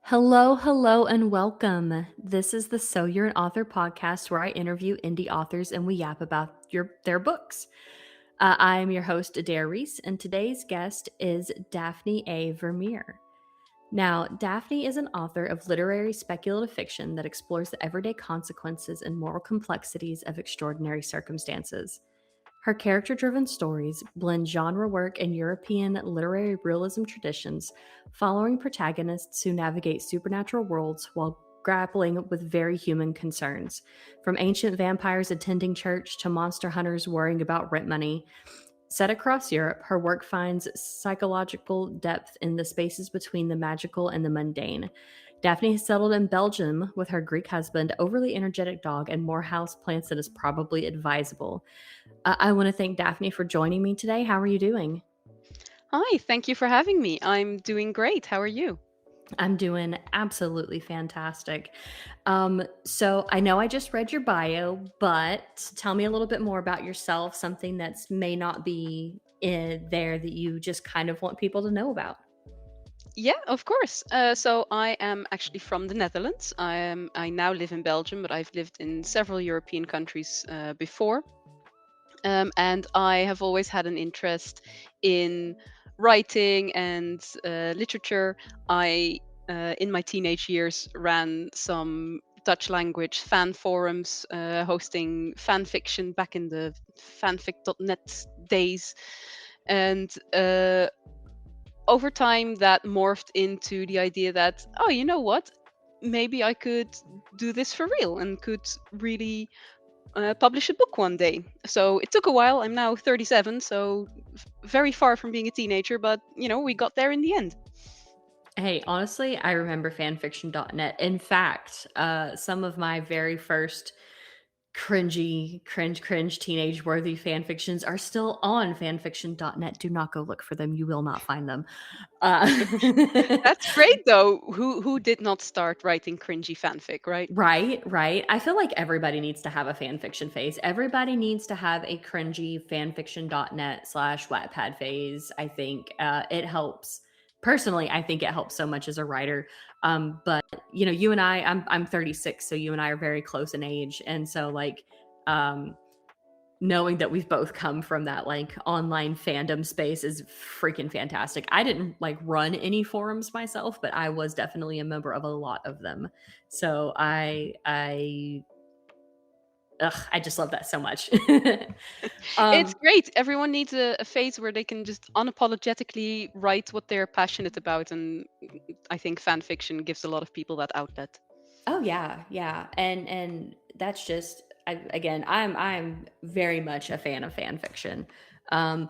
Hello, hello, and welcome. This is the So You're an Author podcast where I interview indie authors and we yap about their books. I am your host, Adair Reese, and today's guest is Daphne A. Vermeer. Now, Daphne is an author of literary speculative fiction that explores the everyday consequences and moral complexities of extraordinary circumstances. Her character driven stories blend genre work and European literary realism traditions, following protagonists who navigate supernatural worlds while grappling with very human concerns. From ancient vampires attending church to monster hunters worrying about rent money. Set across Europe, her work finds psychological depth in the spaces between the magical and the mundane. Daphne has settled in Belgium with her Greek husband, overly energetic dog, and more houseplants than is probably advisable. I want to thank Daphne for joining me today. How are you doing? Hi, thank you for having me. I'm doing great. How are you? I'm doing absolutely fantastic. So I know I just read your bio, but tell me a little bit more about yourself, something that's may not be in there that you just kind of want people to know about. Yeah, of course. So I am actually from the Netherlands. I now live in Belgium, but I've lived in several European countries before. And I have always had an interest in writing and literature. In my teenage years, ran some Dutch language fan forums, hosting fan fiction back in the fanfic.net days. And over time, that morphed into the idea that, oh, you know what? Maybe I could do this for real and could really publish a book one day. So it took a while. I'm now 37, so very far from being a teenager, but we got there in the end. Hey, honestly, I remember fanfiction.net. In fact, some of my very first cringe teenage worthy fan fictions are still on fanfiction.net. Do not go look for them. You will not find them. That's great though. Who did not start writing cringy fanfic, right? Right. I feel like everybody needs to have a fan fiction phase. Everybody needs to have a cringy fanfiction.net/Wattpad phase. I think it helps. Personally, I think it helps so much as a writer. But you and I'm 36, so you and I are very close in age, and so knowing that we've both come from that like online fandom space is freaking fantastic. I didn't like run any forums myself, but I was definitely a member of a lot of them. So I just love that so much. It's um great. Everyone needs a phase where they can just unapologetically write what they're passionate about, and I think fan fiction gives a lot of people that outlet. oh yeah. And that's just again, I'm very much a fan of fan fiction. um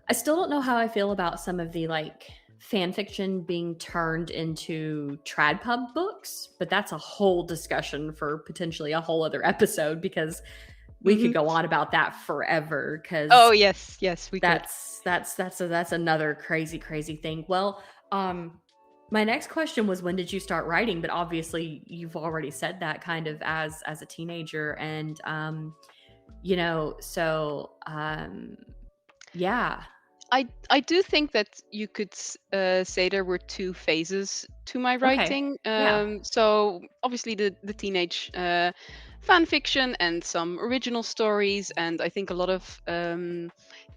I still don't know how I feel about some of the like fan fiction being turned into trad pub books, but that's a whole discussion for potentially a whole other episode because we could Hmm. go on about that forever Oh because yes, we could. that's another crazy thing. Well, my next question was when did you start writing? But obviously you've already said that kind of as a teenager and so yeah. I do think that you could say there were two phases to my Okay. writing. Yeah. So obviously the teenage fan fiction and some original stories, and I think a lot of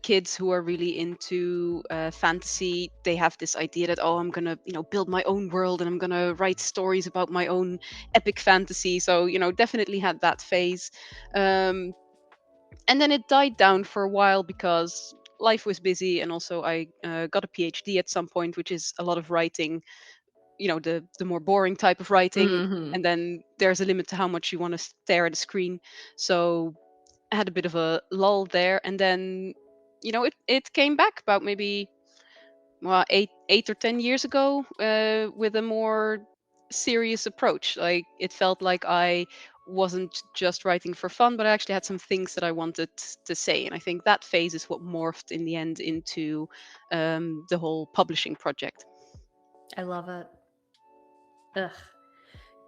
kids who are really into fantasy, they have this idea that, oh, I'm gonna build my own world and I'm gonna write stories about my own epic fantasy. So definitely had that phase. Um, and then it died down for a while because life was busy, and also I got a PhD at some point, which is a lot of writing, the more boring type of writing, Mhm. and then there's a limit to how much you want to stare at a screen. So I had a bit of a lull there, and then it came back about maybe, well, 8 or 10 years ago, with a more serious approach. Like, it felt like I wasn't just writing for fun, but I actually had some things that I wanted to say. And I think that phase is what morphed in the end into the whole publishing project. I love it. Ugh.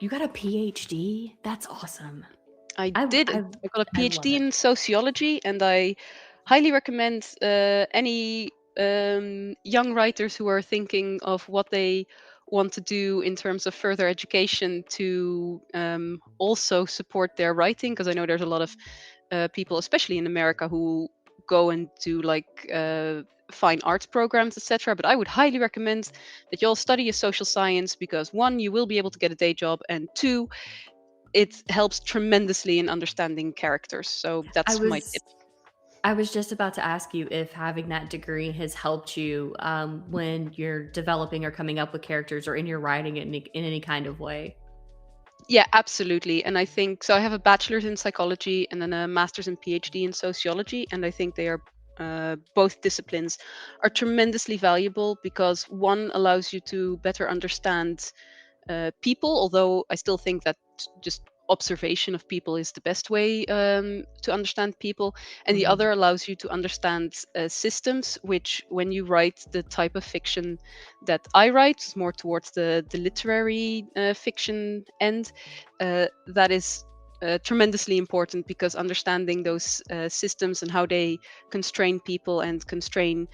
You got a PhD? That's awesome. I I did. I I got a I love PhD it. in sociology, and I highly recommend any young writers who are thinking of what they want to do in terms of further education to also support their writing, because I know there's a lot of people, especially in America, who go and do like fine arts programs, etc. But I would highly recommend that you all study a social science, because one, you will be able to get a day job, and two, it helps tremendously in understanding characters. So I that's my was tip. I was just about to ask you if having that degree has helped you when you're developing or coming up with characters or in your writing in any kind of way. Yeah, absolutely. And I think so. I have a bachelor's in psychology and then a master's and PhD in sociology. And I think they are both disciplines are tremendously valuable, because one allows you to better understand people, although I still think that just observation of people is the best way to understand people. And the Mhm. other allows you to understand systems, which, when you write the type of fiction that I write, is more towards the literary fiction end, that is tremendously important, because understanding those systems and how they constrain people and constrain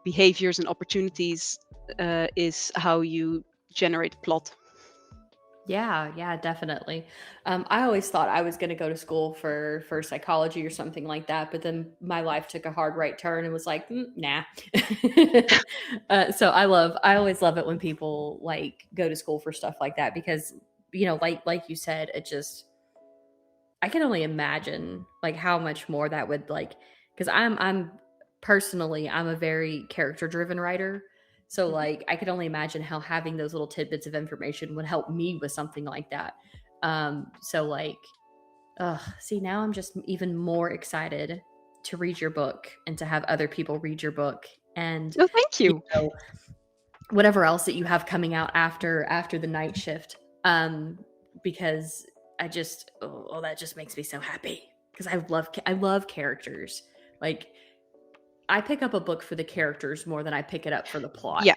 behaviors and opportunities is how you generate plot. Yeah, yeah, definitely. I always thought I was going to go to school for psychology or something like that, but then my life took a hard right turn and was like, nah. So I always love it when people like go to school for stuff like that because like you said, it just I can only imagine like how much more that would like because I'm personally I'm a very character driven writer. So Mhm. like I could only imagine how having those little tidbits of information would help me with something like that. So like see now I'm just even more excited to read your book and to have other people read your book and No, thank you you. know whatever else that you have coming out after the night shift because that just makes me so happy because I love characters like I pick up a book for the characters more than I pick it up for the plot. Yeah,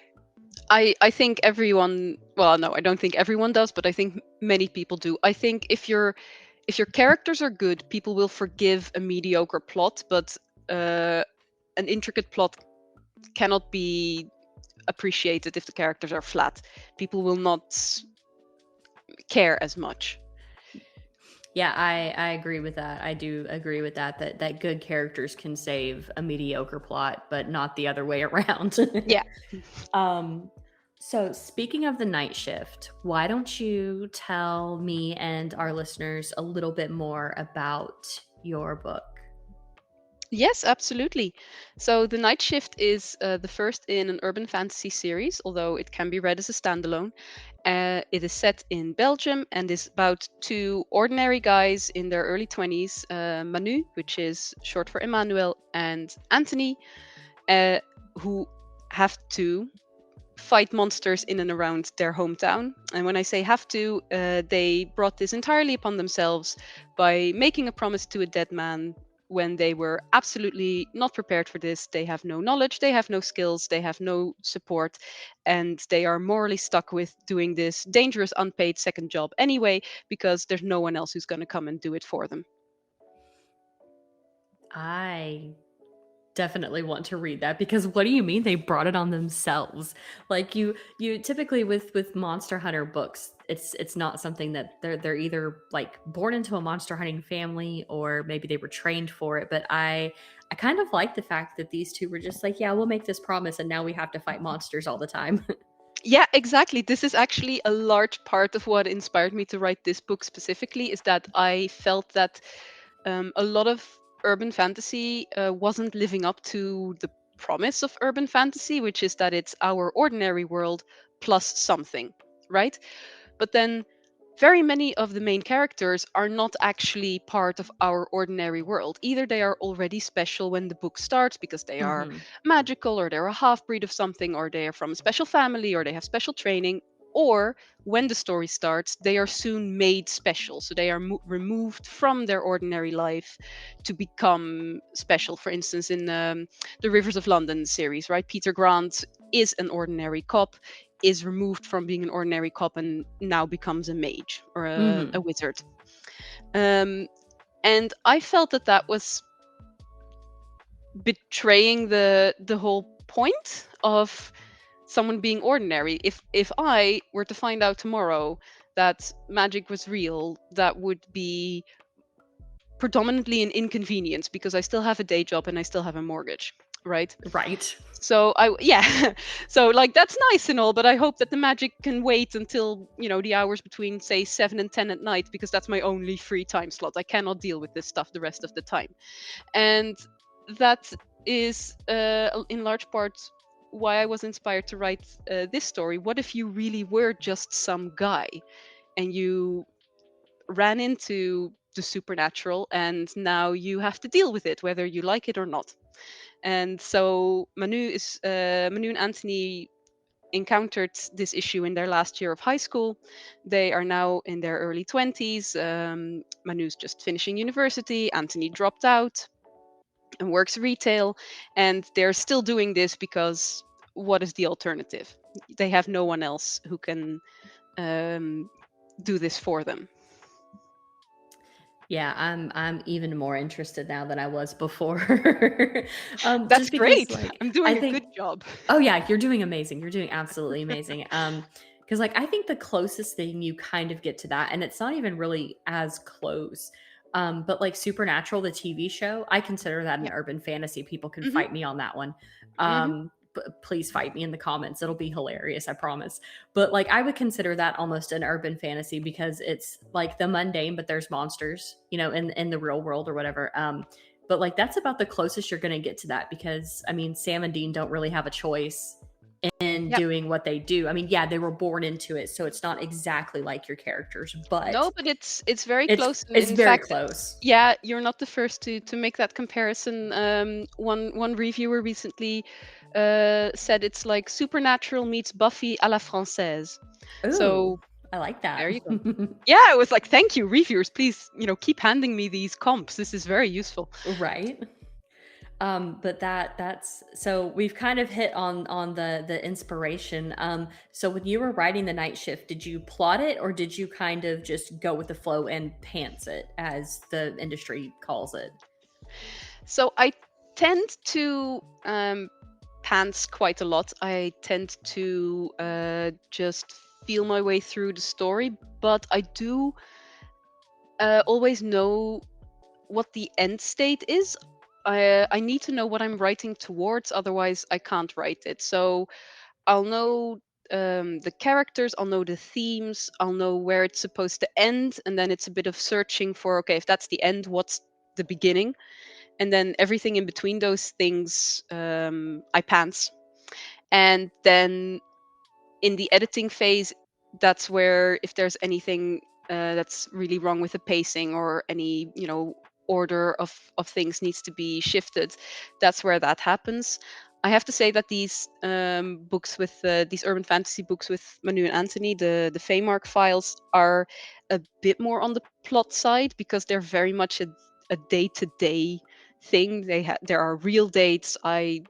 I think everyone. Well, no, I don't think everyone does, but I think many people do. I think if your characters are good, people will forgive a mediocre plot, but uh, an intricate plot cannot be appreciated if the characters are flat. People will not care as much. Yeah, I agree with that. I do agree with that good characters can save a mediocre plot but not the other way around. Yeah. um so speaking of the night shift, why don't you tell me and our listeners a little bit more about your book? Yes, absolutely. So The Night Shift is the first in an urban fantasy series, although it can be read as a standalone. It is set in Belgium and is about two ordinary guys in their early 20s, Manu, which is short for Emmanuel, and Anthony, uh, who have to fight monsters in and around their hometown. And when I say have to, they brought this entirely upon themselves by making a promise to a dead man when they were absolutely not prepared for this. They have no knowledge, they have no skills, they have no support, and they are morally stuck with doing this dangerous unpaid second job anyway, because there's no one else who's going to come and do it for them. I definitely want to read that because what do you mean they brought it on themselves? Like you typically with Monster Hunter books, it's not something that they're either like born into a monster hunting family or maybe they were trained for it. But I kind of like the fact that these two were just like, yeah, we'll make this promise and now we have to fight monsters all the time. Yeah, exactly. This is actually a large part of what inspired me to write this book specifically, is that I felt that a lot of urban fantasy wasn't living up to the promise of urban fantasy, which is that it's our ordinary world plus something, right? But then very many of the main characters are not actually part of our ordinary world. Either they are already special when the book starts because they are Mhm. magical, or they're a half breed of something, or they are from a special family, or they have special training. Or when the story starts, they are soon made special. So they are removed from their ordinary life to become special. For instance, in the Rivers of London series, right? Peter Grant is an ordinary cop, is removed from being an ordinary cop, and now becomes a mage or a Mhm. wizard. Um, and I felt that that was betraying the whole point of someone being ordinary. If I were to find out tomorrow that magic was real, that would be predominantly an inconvenience because I still have a day job and I still have a mortgage, right? Right. So yeah, so like that's nice and all, but I hope that the magic can wait until, the hours between say 7 and 10 at night, because that's my only free time slot. I cannot deal with this stuff the rest of the time. And that is in large part why I was inspired to write this story. What if you really were just some guy and you ran into the supernatural, and now you have to deal with it whether you like it or not? And so Manu and Anthony encountered this issue in their last year of high school. They are now in their early 20s. Manu's just finishing university. Anthony dropped out and works retail, and they're still doing this because what is the alternative? They have no one else who can do this for them. Yeah, I'm even more interested now than I was before. That's Just because, great. like, I'm I doing a think, good job. oh yeah, you're doing amazing. You're doing absolutely amazing. Because like I think the closest thing you kind of get to that, and it's not even really as close. But like Supernatural, the TV show, I consider that an Yeah. urban fantasy. People can Hmm. fight me on that one. Hmm. Please fight me in the comments. It'll be hilarious, I promise. But like I would consider that almost an urban fantasy because it's like the mundane, but there's monsters, in the real world or whatever. But like that's about the closest you're going to get to that because I mean, Sam and Dean don't really have a choice in Yep. doing what they do. I mean, yeah, they were born into it, so it's not exactly like your characters, but No, but it's very it's close. And it's in very fact, close. yeah, you're not the first to make that comparison. One reviewer recently said it's like Supernatural meets Buffy à la française. Ooh, So I like that. there you go. Yeah, I was like, thank you, reviewers. Please, keep handing me these comps. This is very useful. Right. But that's so we've kind of hit on the inspiration. So when you were writing the night shift, did you plot it or did you kind of just go with the flow and pants it, as the industry calls it? So I tend to pants quite a lot. I tend to just feel my way through the story, but I do always know what the end state is. I need to know what I'm writing towards, otherwise I can't write it. So I'll know the characters, I'll know the themes, I'll know where it's supposed to end, and then it's a bit of searching for, okay, if that's the end, what's the beginning? And then everything in between those things, I pants. And then in the editing phase, that's where if there's anything that's really wrong with the pacing, or any order of things needs to be shifted, that's where that happens. I have to say that these books with these urban fantasy books with Manu and Anthony, the Feymark files, are a bit more on the plot side because they're very much a day-to-day thing. There are real dates. I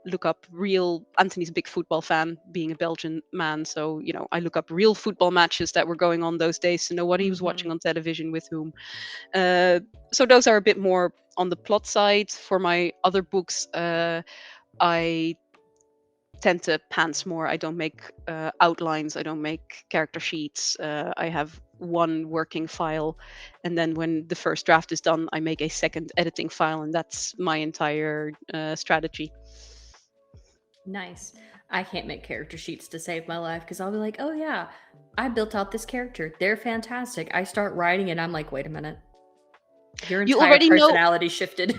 look up real. Anthony's a big football fan, being a Belgian man, so I look up real football matches that were going on those days to know what he was Mm-hmm. watching on television with whom. So those are a bit more on the plot side. For my other books, I tend to pants more. I don't make outlines. I don't make character sheets. I have one working file, and then when the first draft is done, I make a second editing file, and that's my entire strategy. Nice. I can't make character sheets to save my life because I'll be like, oh yeah, I built out this character. They're fantastic. I start writing and I'm like, wait a minute. Your You entire already know, personality shifted.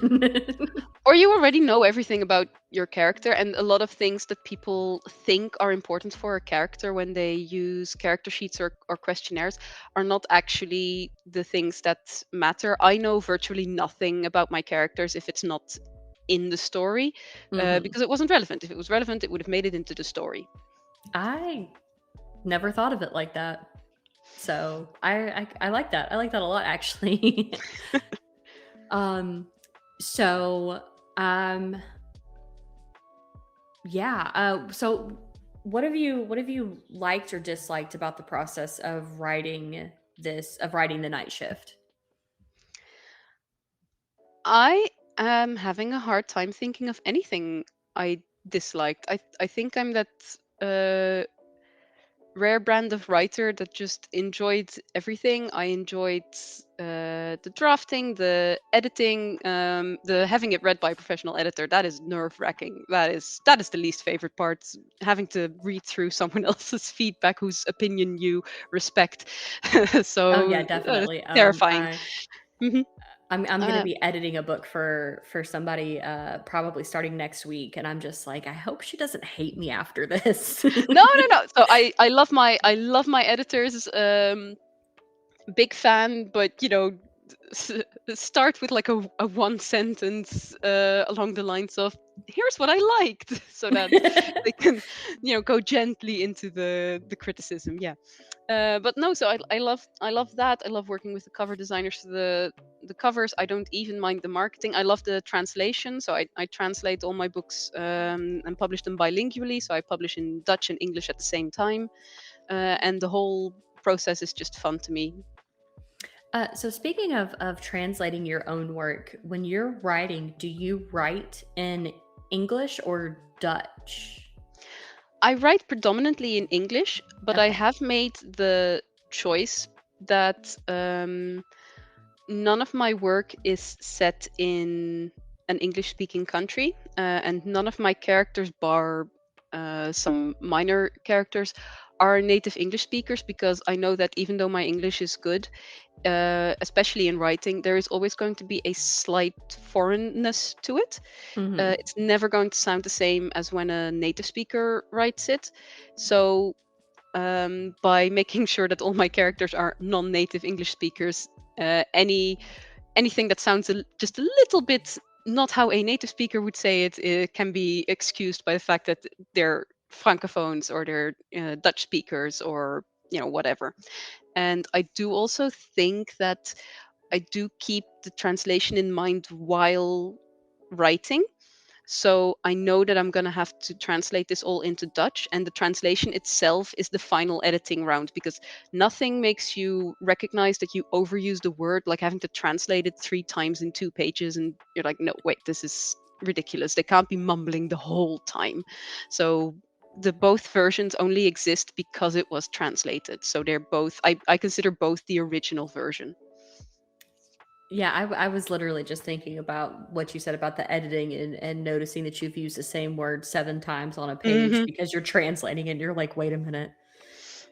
or you already know everything about your character, and a lot of things that people think are important for a character when they use character sheets or questionnaires are not actually the things that matter. I know virtually nothing about my characters if it's not in the story, Mm-hmm. because it wasn't relevant. If it was relevant, it would have made it into the story. I never thought of it like that. So I like that. I like that a lot actually. um so yeah. So what have you liked or disliked about the process of writing the night shift? I am having a hard time thinking of anything I disliked. I think I'm that rare brand of writer that just enjoyed everything. I enjoyed the drafting, the editing, the having it read by a professional editor. That is nerve-wracking. That is the least favorite part. Having to read through someone else's feedback, whose opinion you respect. Oh yeah, So definitely. terrifying. Mhm. I'm gonna Uh, be editing a book for somebody probably starting next week, and I'm just like, I hope she doesn't hate me after this. no, no, no. So I love my editors. Big fan, but s- start with like a one sentence along the lines of here's what I liked, so that they can go gently into the criticism. Yeah. But no, so I love that. I love working with the cover designers for the covers. I don't even mind the marketing. I love the translation. So I translate all my books and publish them bilingually. So I publish in Dutch and English at the same time. And the whole process is just fun to me. So speaking of translating your own work, when you're writing, do you write in English or Dutch? I write predominantly in English, but I Okay. have made the choice that none of my work is set in an English speaking country, and none of my characters, bar some minor characters, are native English speakers, because I know that even though my English is good, especially in writing, there is always going to be a slight foreignness to it. Hmm. It's never going to sound the same as when a native speaker writes it. So, by making sure that all my characters are non-native English speakers, anything that sounds just a little bit not how a native speaker would say it, it can be excused by the fact that they're francophones, or they're Dutch speakers, or whatever. And I do also think that I do keep the translation in mind while writing. So I know that I'm going to have to translate this all into Dutch, and the translation itself is the final editing round, because nothing makes you recognize that you overused a word like having to translate it 3 times in 2 pages, and you're like, no, wait, this is ridiculous. They can't be mumbling the whole time. So the both versions only exist because it was translated. So they're both, I consider both the original version. Yeah, I was literally just thinking about what you said about the editing and noticing that you've used the same word 7 times on a page Hmm. because you're translating it and you're like, wait a minute.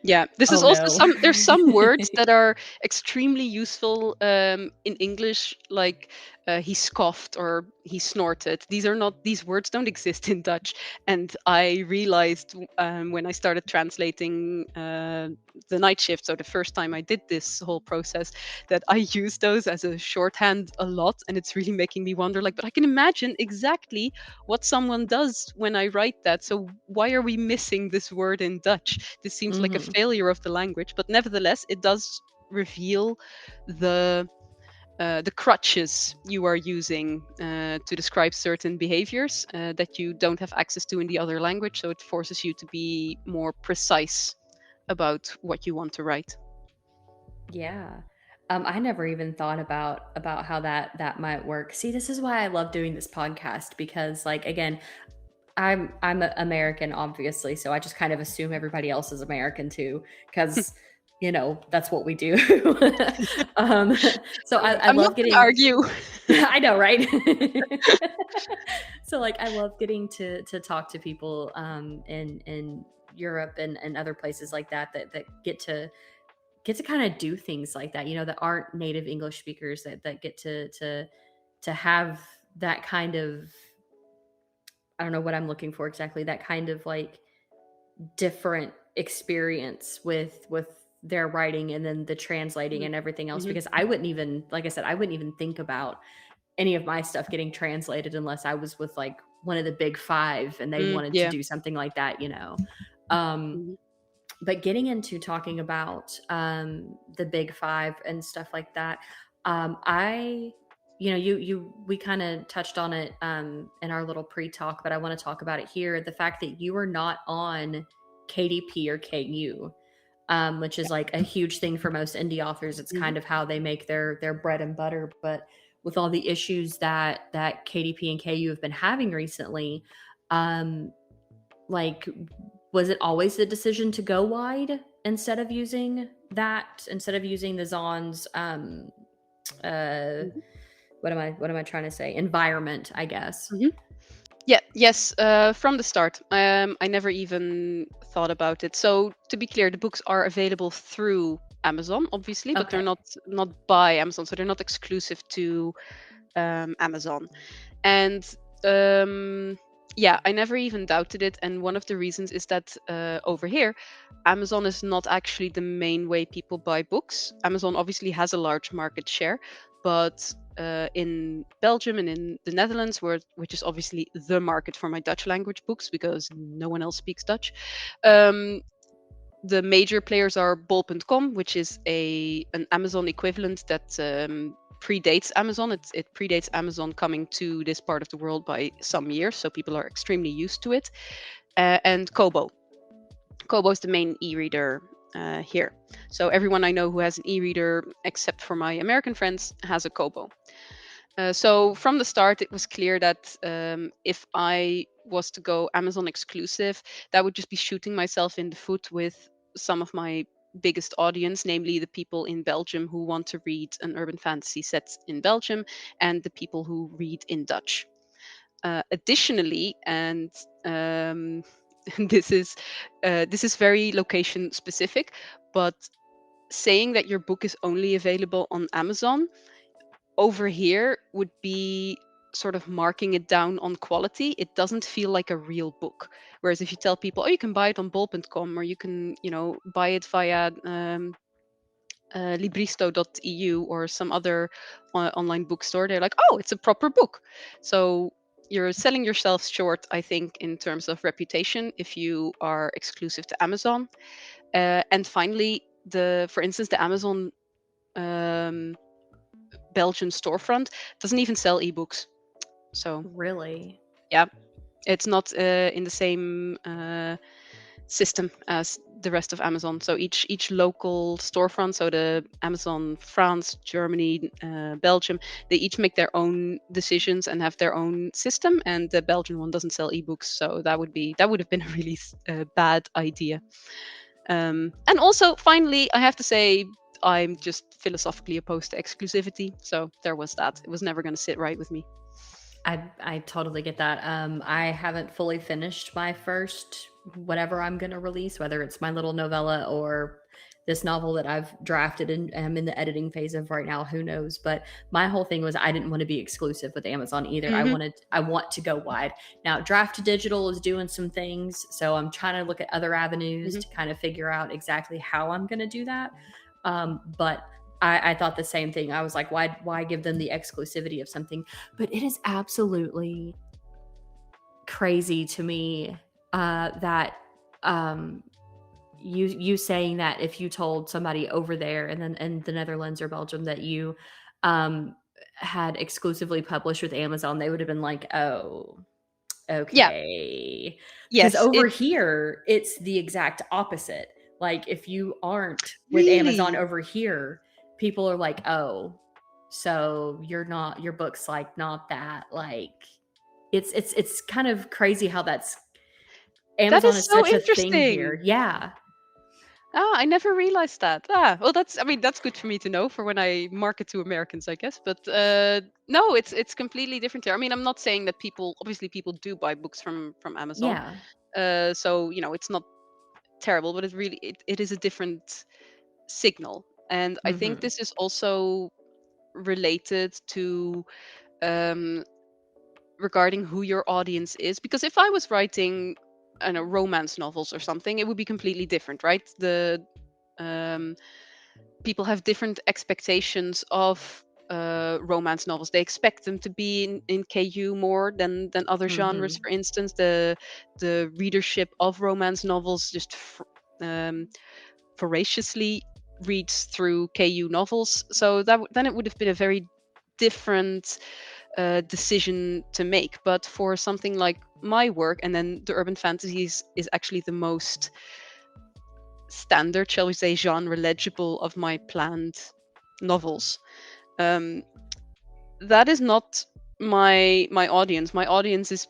Yeah, this is Oh also no. there's some words that are extremely useful in English, like he scoffed or he snorted. These words don't exist in Dutch, and I realized when I started translating the night shift. So the first time I did this whole process, that I use those as a shorthand a lot, and it's really making me wonder. Like, but I can imagine exactly what someone does when I write that. So why are we missing this word in Dutch? This seems like a Hmm. failure of the language, but nevertheless, it does reveal the crutches you are using to describe certain behaviors that you don't have access to in the other language. So it forces you to be more precise about what you want to write. Yeah. I never even thought about how that might work. See, this is why I love doing this podcast because, like, again, I'm American, obviously, so I just kind of assume everybody else is American too, because that's what we do. um, so I I'm not love going to getting. argue. I know, right? So like I love getting to talk to people in Europe and other places like that get to kind of do things like that, that aren't native English speakers that get to have that kind of, I don't know what I'm looking for exactly, that kind of like different experience with their writing and then the translating and everything else, Hmm. because I wouldn't even, like I said, I wouldn't even think about any of my stuff getting translated unless I was with like one of the big five and they wanted to Yeah. do something like that. Um, Mhm. but getting into talking about the big five and stuff like that, I we kind of touched on it in our little pre-talk, but I want to talk about it here. The fact that you are not on KDP or KU, which is like a huge thing for most indie authors. It's Mhm. kind of how they make their bread and butter. But with all the issues that KDP and KU have been having recently, um, like was it always the decision to go wide instead of using the Zahn's uh Mhm. what am I trying to say? Environment, I guess. Mhm. Yeah, yes, from the start. I never even thought about it. So to be clear, the books are available through Amazon, obviously, but they're Okay. not by Amazon, so they're not exclusive to Amazon. And yeah, I never even doubted it. And one of the reasons is that over here, Amazon is not actually the main way people buy books. Amazon obviously has a large market share, but in Belgium and in the Netherlands, which is obviously the market for my Dutch language books because no one else speaks Dutch, um, the major players are bol.com, which is an Amazon equivalent that predates Amazon. It predates Amazon coming to this part of the world by some years, so people are extremely used to it. And Kobo. Kobo is the main e-reader here. So everyone I know who has an e-reader, except for my American friends, has a Kobo. So from the start, it was clear that if I was to go Amazon exclusive, that would just be shooting myself in the foot with some of my biggest audience, namely the people in Belgium who want to read an urban fantasy set in Belgium and the people who read in Dutch. Additionally, and this is very location specific, but saying that your book is only available on Amazon over here would be sort of marking it down on quality. It doesn't feel like a real book. Whereas if you tell people, oh, you can buy it on bol.com or you can, buy it via libristo.eu or some other online bookstore, they're like, oh, it's a proper book. So you're selling yourself short, I think, in terms of reputation if you are exclusive to Amazon. And finally, for instance, the Amazon Belgian storefront doesn't even sell ebooks. So Really? yeah, it's not in the same system as the rest of Amazon. So each local storefront, so the Amazon France, Germany, Belgium, they each make their own decisions and have their own system. And the Belgian one doesn't sell ebooks, so that would have been a really bad idea. And also, finally, I have to say, I'm just philosophically opposed to exclusivity. So there was that. It was never going to sit right with me. I totally get that. I haven't fully finished my first whatever I'm going to release, whether it's my little novella or this novel that I've drafted and I'm in the editing phase of right now. Who knows? But my whole thing was I didn't want to be exclusive with Amazon either. Mm-hmm. I want to go wide. Now, Draft Digital is doing some things, so I'm trying to look at other avenues Mm-hmm. to kind of figure out exactly how I'm going to do that. But I thought the same thing. I was like, why give them the exclusivity of something? But it is absolutely crazy to me that you saying that if you told somebody over there and then in the Netherlands or Belgium that you had exclusively published with Amazon, they would have been like, oh, Yeah. okay. Because Yes. over here, it's the exact opposite. Like if you aren't with Amazon Really. over here, people are like, oh, so your book's like not that like it's kind of crazy how that's That Amazon is is so such a thing interesting. here. Yeah. I never realized that. Well, that's good for me to know for when I market to Americans, I guess. But no, it's completely different here. I mean, I'm not saying that obviously people do buy books from Amazon. Yeah. So, it's not terrible, but it is a different signal. And I think Mhm. this is also related to um, regarding who your audience is. Because if I was writing, I don't know, romance novels or something, it would be completely different, right? The um, people have different expectations of romance novels. They expect them to be in KU more than other genres. Mhm. For instance, the readership of romance novels just um, voraciously reads through KU novels. So then it would have been a very different decision to make. But for something like my work, and then the urban fantasies is actually the most standard, shall we say, genre legible of my planned novels. Um, that is not my audience. My audience is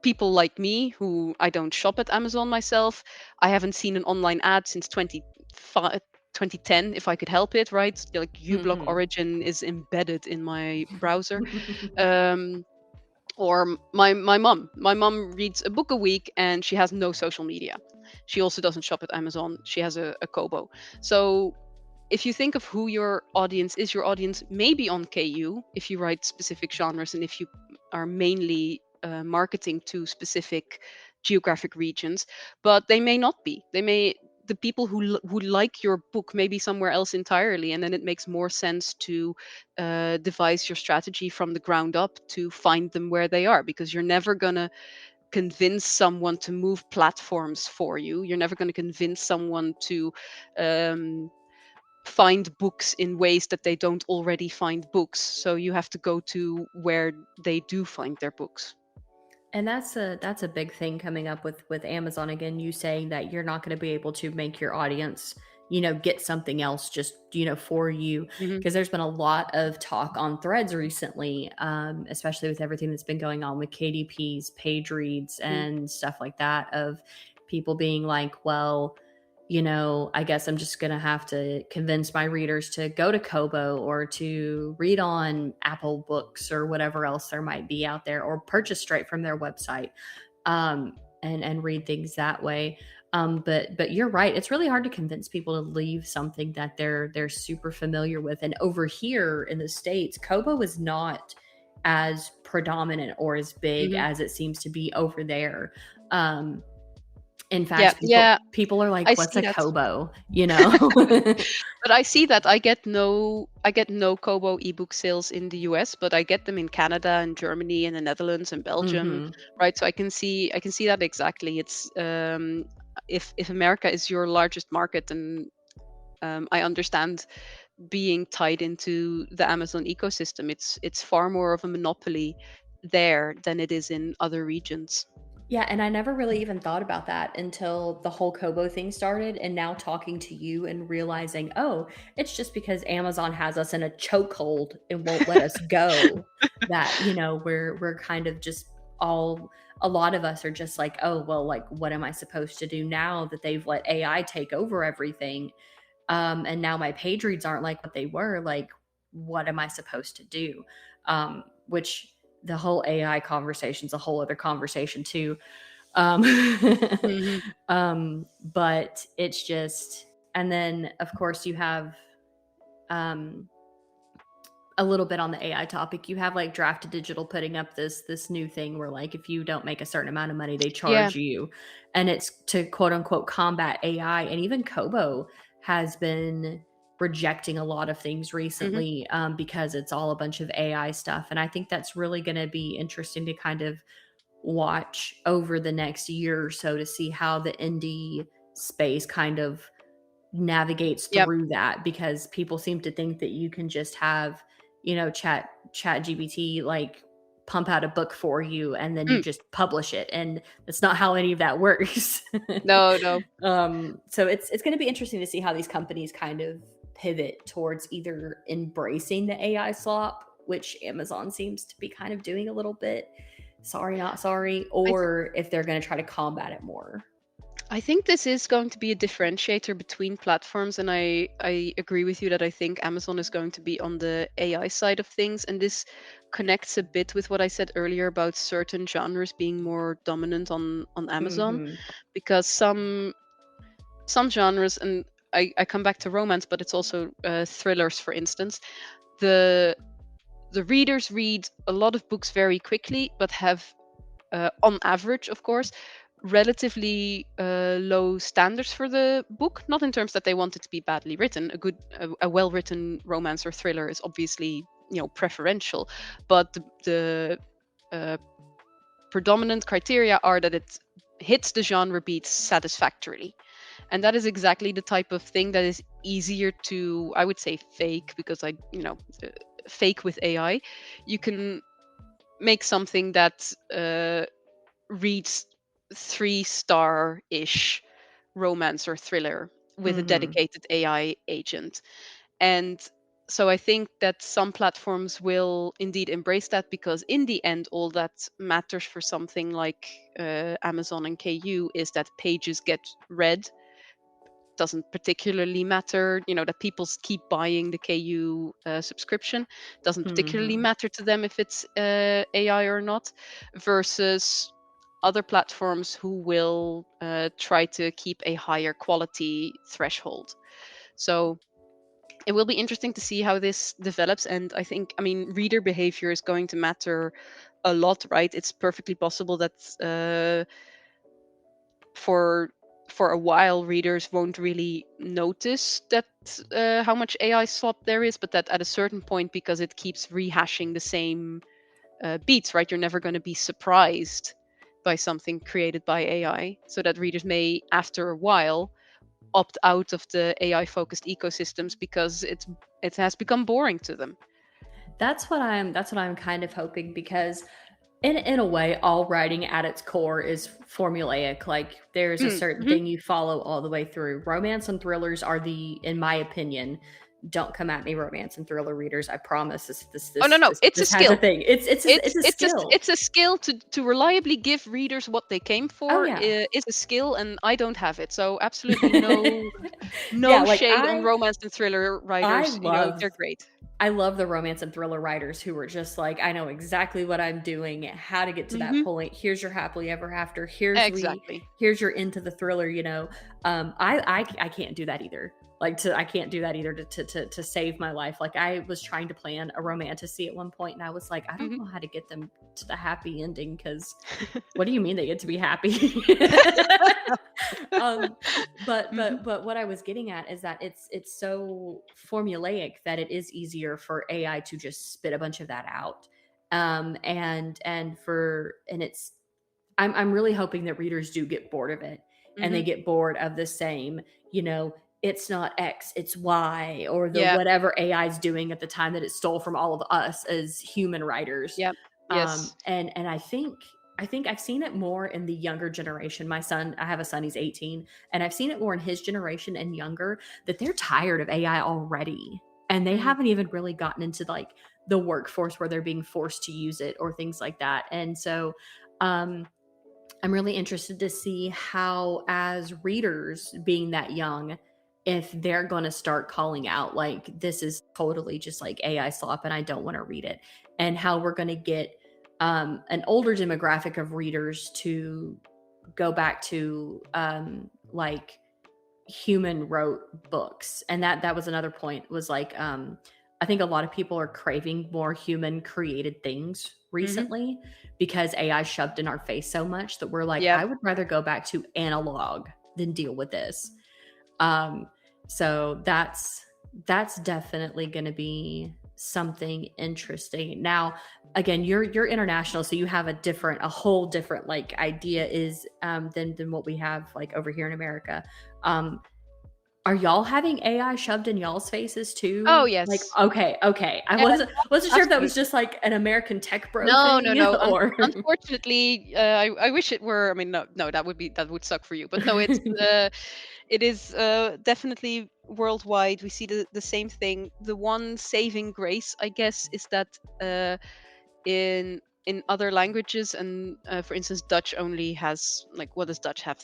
people like me who I don't shop at Amazon myself. I haven't seen an online ad since 2010, if I could help it, right? Like uBlock Mhm. Origin is embedded in my browser. Um, or my mom reads a book a week and she has no social media. She also doesn't shop at Amazon. She has a Kobo. So if you think of who your audience is, your audience may be on KU if you write specific genres and if you are mainly marketing to specific geographic regions, but they may not be. The people who like your book may be somewhere else entirely, and then it makes more sense to devise your strategy from the ground up to find them where they are, because you're never gonna convince someone to move platforms for you. You're never going to convince someone to um, find books in ways that they don't already find books. So you have to go to where they do find their books. And that's a big thing coming up with Amazon. Again, you saying that you're not going to be able to make your audience, get something else just, for you. Hmm. Because there's been a lot of talk on threads recently, especially with everything that's been going on with KDPs, page reads, and stuff like that, of people being like, well, I guess I'm just going to have to convince my readers to go to Kobo or to read on Apple Books or whatever else there might be out there, or purchase straight from their website, and read things that way. But you're right. It's really hard to convince people to leave something that they're super familiar with. And over here in the States, Kobo is not as predominant or as big Hmm. as it seems to be over there. Um, in Yeah, fact, people yeah, people are I like, "What's see a that. Kobo?" But I see that I get no Kobo ebook sales in the US, but I get them in Canada and Germany and the Netherlands and Belgium, Mhm. right? So I can see that exactly. It's if America is your largest market, then I understand being tied into the Amazon ecosystem. It's far more of a monopoly there than it is in other regions. Yeah, and I never really even thought about that until the whole Kobo thing started, and now talking to you and realizing, "Oh, it's just because Amazon has us in a chokehold and won't let us go, that, we're kind of just all a lot of us are just like, "Oh, well, like, what am I supposed to do now that they've let AI take over everything?" And now my page reads aren't like what they were. Like, what am I supposed to do? Which the whole AI conversation is a whole other conversation too. Um, Hmm. but it's just, and then of course you have um, a little bit on the AI topic. You have like Drafted Digital putting up this new thing where, like, if you don't make a certain amount of money, they Yeah. charge you, and it's to quote unquote combat AI. And even Kobo has been rejecting a lot of things Hmm. recently, because it's all a bunch of AI stuff. And I think that's really going to be interesting to kind of watch over the next year or so, to see how the indie space kind of navigates Yep. through that, because people seem to think that you can just have, chat GBT like pump out a book for you and then you Mm. just publish it, and that's not how any of that works. No, no. So it's going to be interesting to see how these companies kind of pivot towards either embracing the AI slop, which Amazon seems to be kind of doing a little bit, sorry not sorry, I th- or if they're going to try to combat it more. I think this is going to be a differentiator between platforms, and I agree with you that I think Amazon is going to be on the AI side of things, and this connects a bit with what I said earlier about certain genres being more dominant on Amazon, Mhm. because some genres, and I come back to romance, but it's also thrillers, for instance. The the readers read a lot of books very quickly, but have on average, of course, relatively low standards for the book. Not in terms that they want it to be badly written. A well-written romance or thriller is obviously preferential, but the uh, predominant criteria are that it hits the genre beats satisfactorily, and that is exactly the type of thing that is easier to, I would say, fake, because fake with AI. You can make something that reads 3-star ish romance or thriller with a Mhm. dedicated AI agent. And So I think that some platforms will indeed embrace that, because in the end, all that matters for something like Amazon and KU is that pages get read. Doesn't particularly matter, that people keep buying the KU subscription. Doesn't particularly Mhm. matter to them if it's AI or not, versus other platforms who will try to keep a higher quality threshold. So it will be interesting to see how this develops. And I mean, reader behavior is going to matter a lot, right? It's perfectly possible that for a while readers won't really notice that how much AI slop there is, but that at a certain point, because it keeps rehashing the same beats, right? You're never going to be surprised by something created by AI, so that readers may, after a while, opt out of the AI focused ecosystems because it has become boring to them. That's what I'm kind of hoping, because in a way, all writing at its core is formulaic. Like, there's a certain Mm-hmm. thing you follow all the way through. Romance and thrillers are in my opinion, don't come at me, romance and thriller readers. I promise this this Oh, no, this no, this, it's a this has a skill. thing. It's a skill. It's a skill to reliably give readers what they came Oh for. yeah. Is a skill, and I don't have it. So absolutely Yeah, no like shade on romance and thriller I writers. love They're great. I love the romance and thriller writers who are just like, I know exactly what I'm doing, how to get to that Mm-hmm. point. Here's your happily ever after. Exactly. Here's your into the thriller. I can't do that either. I can't do that either to save my life. Like, I was trying to plan a romantasy at one point, and I was like, I don't Mm-hmm. know how to get them to the happy ending, because what do you mean they get to be happy? um, but Mm-hmm. but but what I was getting at is that it's so formulaic that it is easier for AI to just spit a bunch of that out. And it's I'm really hoping that readers do get bored of it, and Mm-hmm. they get bored of the same, it's not X, it's Y, or the Yeah. whatever AI is doing at the time that it stole from all of us as human writers. Yeah. Yes. And I think I've seen it more in the younger generation. I have a son, he's 18, and I've seen it more in his generation and younger, that they're tired of AI already. And they Mm. haven't even really gotten into like the workforce where they're being forced to use it or things like that. And so um I'm really interested to see how, as readers being that young, if they're going to start calling out, like, this is totally just like AI slop and I don't want to read it, and how we're going to get an older demographic of readers to go back to like human wrote books. And that was another point, was like I think a lot of people are craving more human created things Mm-hmm. recently, because AI shoved in our face so much that we're like, Yeah. I would rather go back to analog than deal with this. um so that's definitely going to be something interesting. Now, again, you're international, so you have a whole different like idea is than what we have like over here in America. um are y'all having AI shoved in y'all's faces Oh, too? Like, yes. okay. I Yeah, wasn't sure if that was absolutely. just like an American tech bro No, no, thing no. or Unfortunately, I wish it were. I mean, no, no, that would suck for you. But no, it is definitely worldwide. We see the same thing. The one saving grace, I guess, is that uh, in other languages, and for instance, Dutch only has, like, what does Dutch have?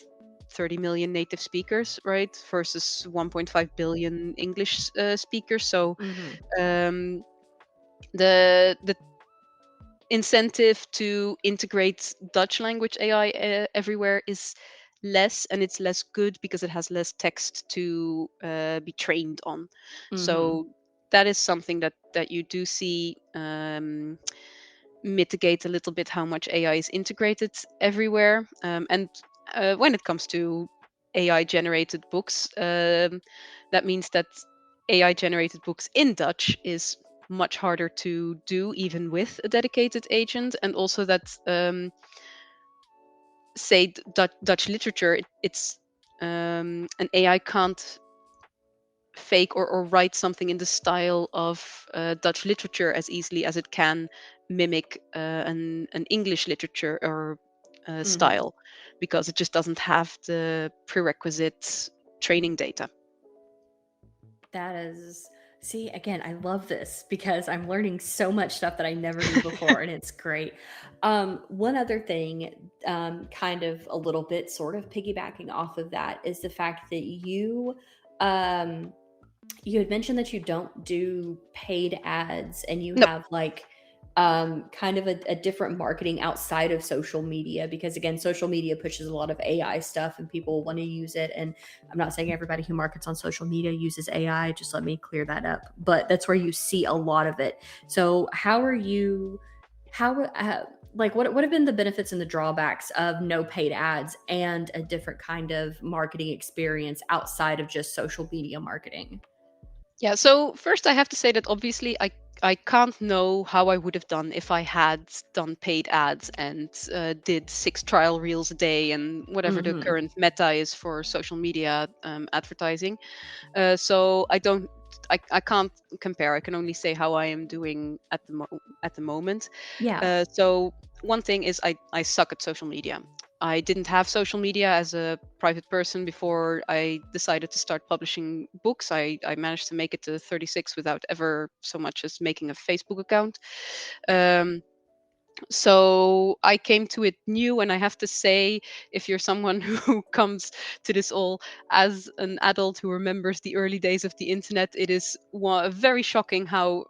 30 million native speakers, right? Versus 1.5 billion English speakers. So Mhm. um, the incentive to integrate Dutch language AI everywhere is less, and it's less good because it has less text to be trained on. Mhm. So that is something that you do see mitigate a little bit how much AI is integrated everywhere. And when it comes to AI generated books, that means that AI generated books in Dutch is much harder to do, even with a dedicated agent. And also that, say, Dutch literature, it's an AI can't fake or write something in the style of Dutch literature as easily as it can mimic an English literature or Mhm. style, because it just doesn't have the prerequisite training data. That is See, again, I love this because I'm learning so much stuff that I never knew before, and it's great. One other thing, kind of a little bit sort of piggybacking off of that, is the fact that um, you had mentioned that you don't do paid ads and you No. have like kind of a different marketing outside of social media, because again, social media pushes a lot of AI stuff and people want to use it. And I'm not saying everybody who markets on social media uses AI, just let me clear that up, but that's where you see a lot of it. So like what have been the benefits and the drawbacks of no paid ads and a different kind of marketing experience outside of just social media marketing? Yeah, so first I have to say that obviously I can't know how I would have done if I had done paid ads and did 6 trial reels a day and whatever the Mm-hmm. current meta is for social media advertising. So I can't compare. I can only say how I am doing at the moment. Yeah. So one thing is I suck at social media. I didn't have social media as a private person before I decided to start publishing books. I managed to make it to 36 without ever so much as making a Facebook account. Um, so I came to it new, and I have to say, if you're someone who comes to this all as an adult who remembers the early days of the internet, it is very shocking how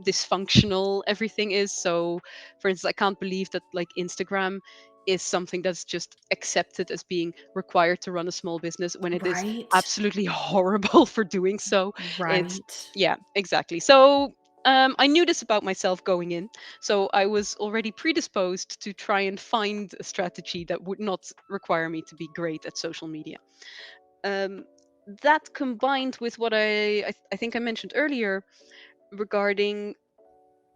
dysfunctional everything is. So for instance, I can't believe that like Instagram is something that's just accepted as being required to run a small business when it is Right. absolutely horrible for doing so. It's Right. Yeah, exactly. So I knew this about myself going in, so I was already predisposed to try and find a strategy that would not require me to be great at social media. Um, that combined with what I think I mentioned earlier regarding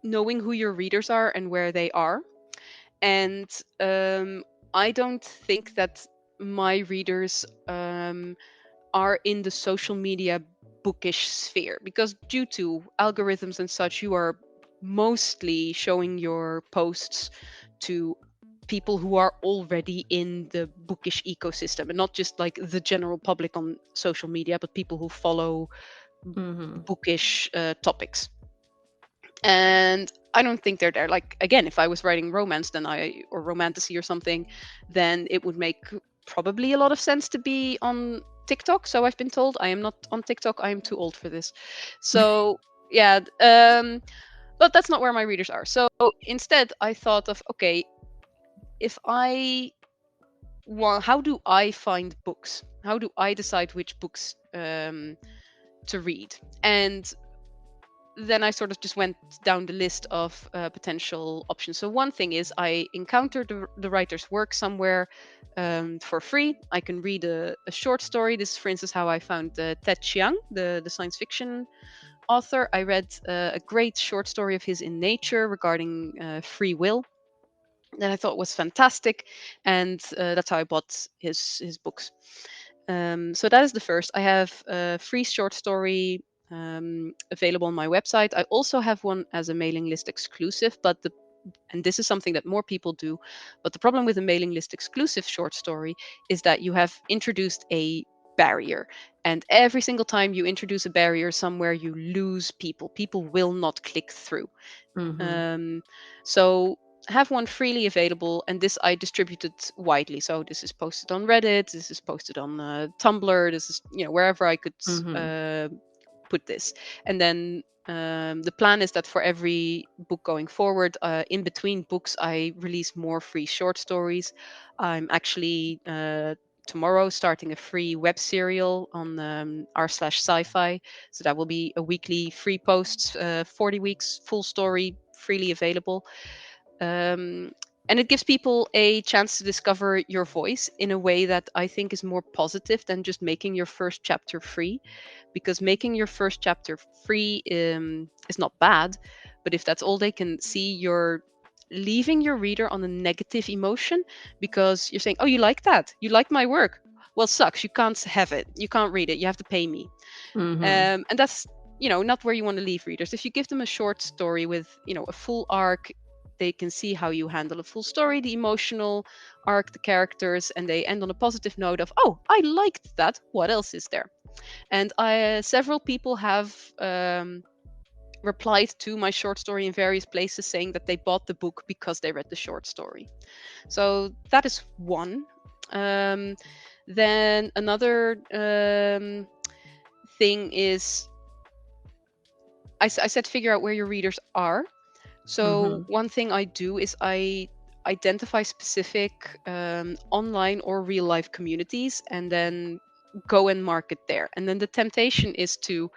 knowing who your readers are and where they are. And I don't think that my readers are in the social media bookish sphere, because due to algorithms and such, you are mostly showing your posts to people who are already in the bookish ecosystem, and not just like the general public on social media, but people who follow Mhm. bookish topics. And I don't think they're there. Like again, if I was writing romance, or romantasy or something, then it would make probably a lot of sense to be on TikTok. So I've been told. I am not on TikTok. I am too old for this. So yeah, but that's not where my readers are. So instead, I thought of, okay, if I well, how do I find books? How do I decide which books to read? And then I sort of just went down the list of potential options. So one thing is I encountered the writer's work somewhere for free. I can read a short story. This is, for instance, how I found Ted Chiang, the science fiction author. I read a great short story of his in Nature regarding free will that I thought was fantastic, and that's how I bought his books. So that is the first. I have a free short story available on my website. I also have one as a mailing list exclusive, and this is something that more people do. But the problem with a mailing list exclusive short story is that you have introduced a barrier. And every single time you introduce a barrier somewhere, you lose people. People will not click through. Mhm. Um, so have one freely available, and this I distributed widely. So this is posted on Reddit, this is posted on Tumblr, this is wherever I could Mhm. put this. And then the plan is that for every book going forward, in between books, I release more free short stories. I'm actually tomorrow starting a free web serial on r/sci-fi. So that will be a weekly free posts, 40 weeks, full story, freely available. Um, and it gives people a chance to discover your voice in a way that I think is more positive than just making your first chapter free. Because making your first chapter free is not bad, but if that's all they can see, you're leaving your reader on a negative emotion, because you're saying, oh, you like that? You like my work? Well, sucks. You can't have it. You can't read it. You have to pay me. Mhm. And that's not where you want to leave readers. If you give them a short story with a full arc, they can see how you handle a full story, the emotional arc, the characters, and they end on a positive note of, oh, I liked that, what else is there? And several people have replied to my short story in various places saying that they bought the book because they read the short story. So that is one. Then another thing is, I said figure out where your readers are. So one thing I do is I identify specific online or real life communities and then go and market there. And then the temptation is to,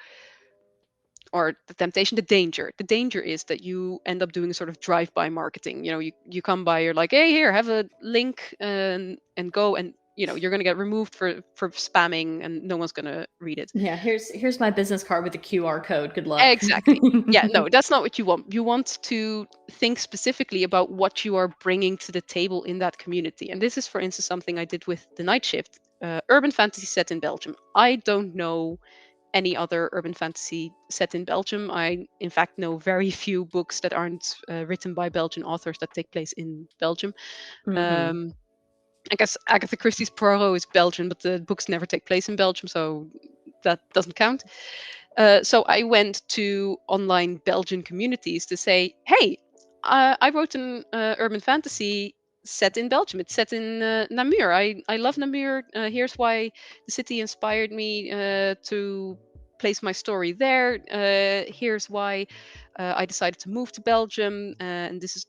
or the temptation, the danger is that you end up doing sort of drive-by marketing. You come by, you're like, hey, here, have a link, and go, and you're going to get removed for spamming, and no one's going to read it. Yeah, here's my business card with a QR code. Good luck. Exactly. Yeah, no, that's not what you want. You want to think specifically about what you are bringing to the table in that community. And this is, for instance, something I did with The Night Shift, urban fantasy set in Belgium. I don't know any other urban fantasy set in Belgium. I, in fact, know very few books that aren't written by Belgian authors that take place in Belgium. I guess Agatha Christie's Poirot is Belgian, but the books never take place in Belgium, so that doesn't count. So I went to online Belgian communities to say, hey, I wrote an urban fantasy set in Belgium. It's set in Namur. I love Namur. Here's why the city inspired me to place my story there. Here's why I decided to move to Belgium. And this is,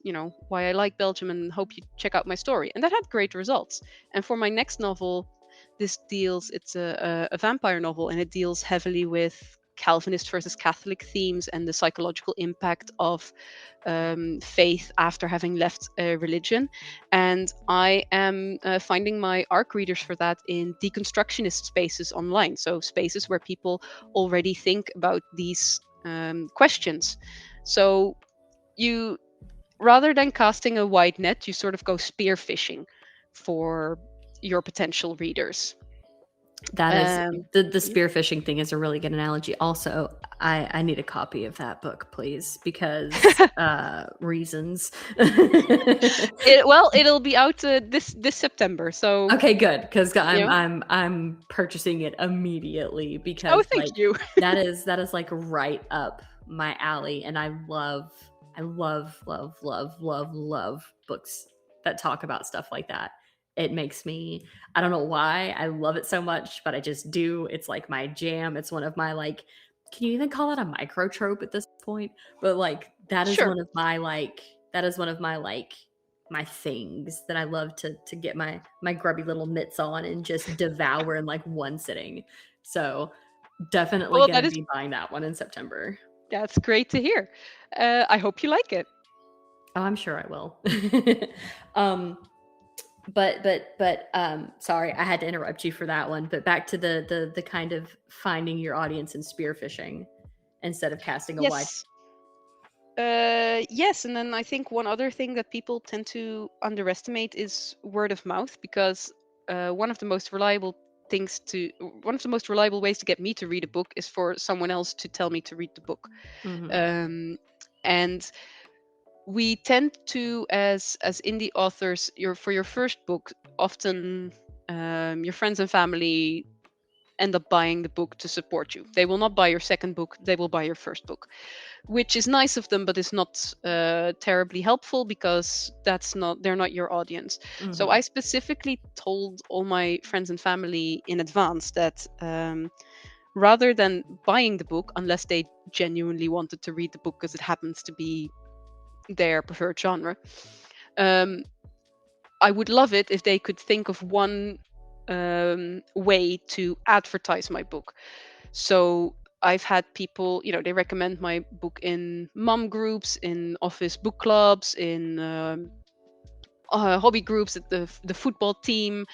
why I like Belgium, and hope you check out my story. And that had great results. And for my next novel, it's a vampire novel, and it deals heavily with Calvinist versus Catholic themes and the psychological impact of faith after having left a religion. And I am finding my ARC readers for that in deconstructionist spaces online. So spaces where people already think about these questions. So you, rather than casting a wide net, you sort of go spearfishing for your potential readers. That is the spearfishing thing is a really good analogy. Also, I need a copy of that book, please, because reasons. It'll be out this September. So okay, good, because I'm purchasing it immediately because thank you. that is like right up my alley, and I love books that talk about stuff like that. It makes me, I don't know why I love it so much, but I just do. It's like my jam. It's one of my, like, can you even call it a microtrope at this point? But like that is one of my my things that I love to get my grubby little mitts on and just devour in like one sitting. So definitely gonna be buying that one in September. That's great to hear. I hope you like it. Oh, I'm sure I will. But sorry, I had to interrupt you for that one. But back to the kind of finding your audience and spearfishing instead of casting a wide. Yes, and then I think one other thing that people tend to underestimate is word of mouth, because one of the most reliable ways to get me to read a book is for someone else to tell me to read the book. And we tend to, as indie authors, for your first book, often your friends and family end up buying the book to support you. They will not buy your second book, they will buy your first book, which is nice of them, but is not terribly helpful, because they're not your audience. So I specifically told all my friends and family in advance that rather than buying the book, unless they genuinely wanted to read the book because it happens to be their preferred genre, I would love it if they could think of one way to advertise my book. So I've had people, they recommend my book in mom groups, in office book clubs, in hobby groups at the football team,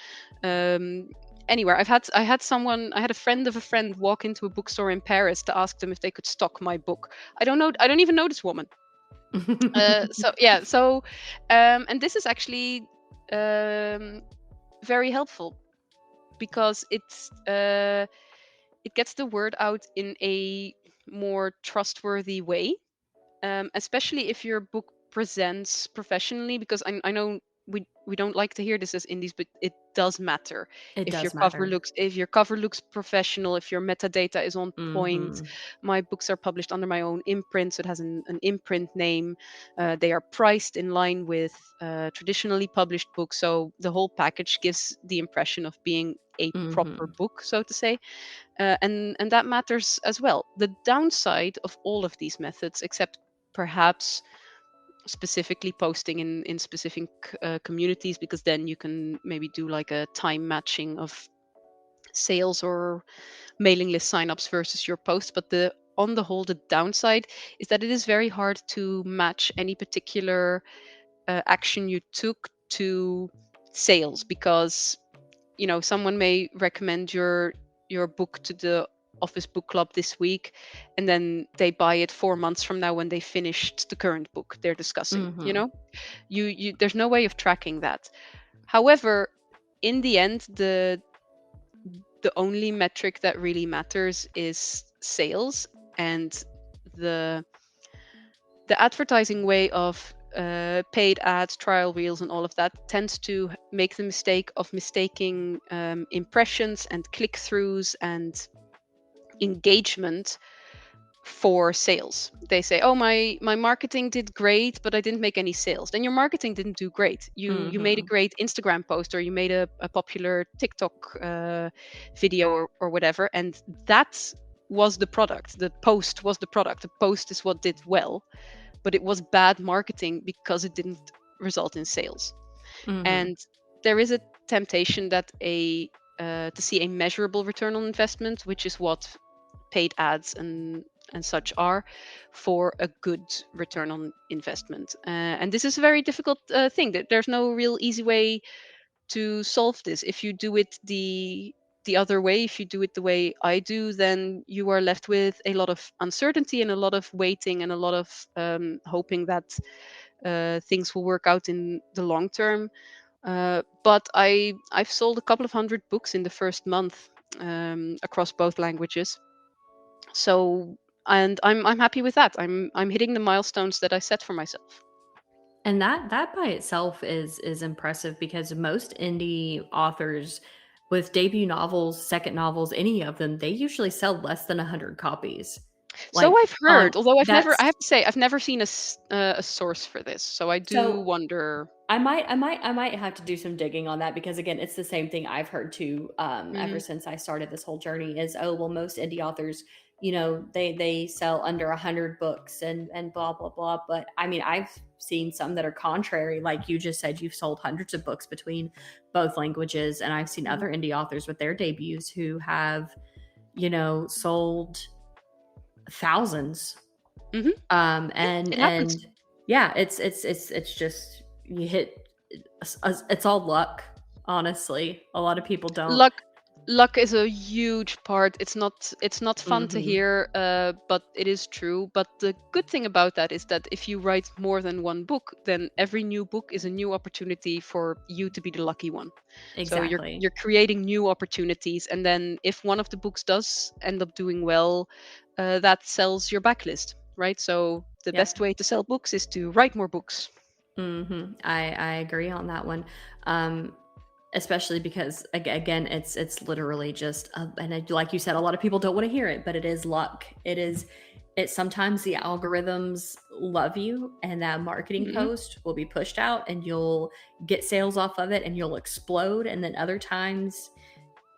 anywhere. I had a friend of a friend walk into a bookstore in Paris to ask them if they could stock my book. I don't even know this woman. And this is actually very helpful, because it gets the word out in a more trustworthy way, especially if your book presents professionally, because I know we don't like to hear this as indies, but it does matter. It If your does matter. cover looks professional, if your metadata is on point. Mm-hmm. My books are published under my own imprint, so it has an imprint name. They are priced in line with traditionally published books, so the whole package gives the impression of being a proper Mm-hmm. book, so to say. And that matters as well. The downside of all of these methods, except perhaps specifically posting in specific communities, because then you can maybe do like a time matching of sales or mailing list signups versus your post. But the on the whole, the downside is that it is very hard to match any particular action you took to sales, because someone may recommend your book to the office book club this week, and then they buy it 4 months from now when they finished the current book they're discussing. Mm-hmm. You there's no way of tracking that. However, in the end, the only metric that really matters is sales. And the advertising way of paid ads, trial reels, and all of that tends to make the mistake of mistaking impressions and click-throughs and engagement for sales. They say, "Oh, my marketing did great, but I didn't make any sales." Then your marketing didn't do great. You made a Mm-hmm. great Instagram post, or you made a popular TikTok video, or whatever, and that was the product. The post was the product. The post is what did well, but it was bad marketing because it didn't result in sales. Mm-hmm. And there is a temptation that to see a measurable return on investment, which is what paid ads and such are, for a good return on investment. And this is a very difficult thing. That there's no real easy way to solve this. If you do it the other way, if you do it the way I do, then you are left with a lot of uncertainty and a lot of waiting and a lot of hoping that things will work out in the long term. But I've sold a couple of hundred books in the first month, across both languages. So, and I'm happy with that. I'm hitting the milestones that I set for myself. And that by itself is impressive, because most indie authors with debut novels, second novels, any of them, they usually sell less than 100 copies. So Like I've on heard, although I that's have to say, I've never seen a source for this. So I do so wonder. I might have to do some digging on that, because again, it's the same thing I've heard too, ever Hmm. since I started this whole journey is, oh, well, most indie authors, they sell under 100 books and blah blah blah. But I mean, I've seen some that are contrary, like you just said, you've sold hundreds of books between both languages, and I've seen Hmm. other indie authors with their debuts who have, sold thousands. Hmm. And It happens. yeah, it's just you hit. It's all luck, honestly. A lot of people don't. Luck luck is a huge part. It's not fun to Hmm. hear, but it is true. But the good thing about that is that if you write more than one book, then every new book is a new opportunity for you to be the lucky one. So Exactly. you're creating new opportunities, and then if one of the books does end up doing well, that sells your backlist, right? So the best Yep. way to sell books is to write more books. I agree on that one. Um, Especially because again, it's literally just and like you said, a lot of people don't want to hear it, but it is luck. It's sometimes the algorithms love you, and that marketing Hmm. post will be pushed out and you'll get sales off of it and you'll explode. And then other times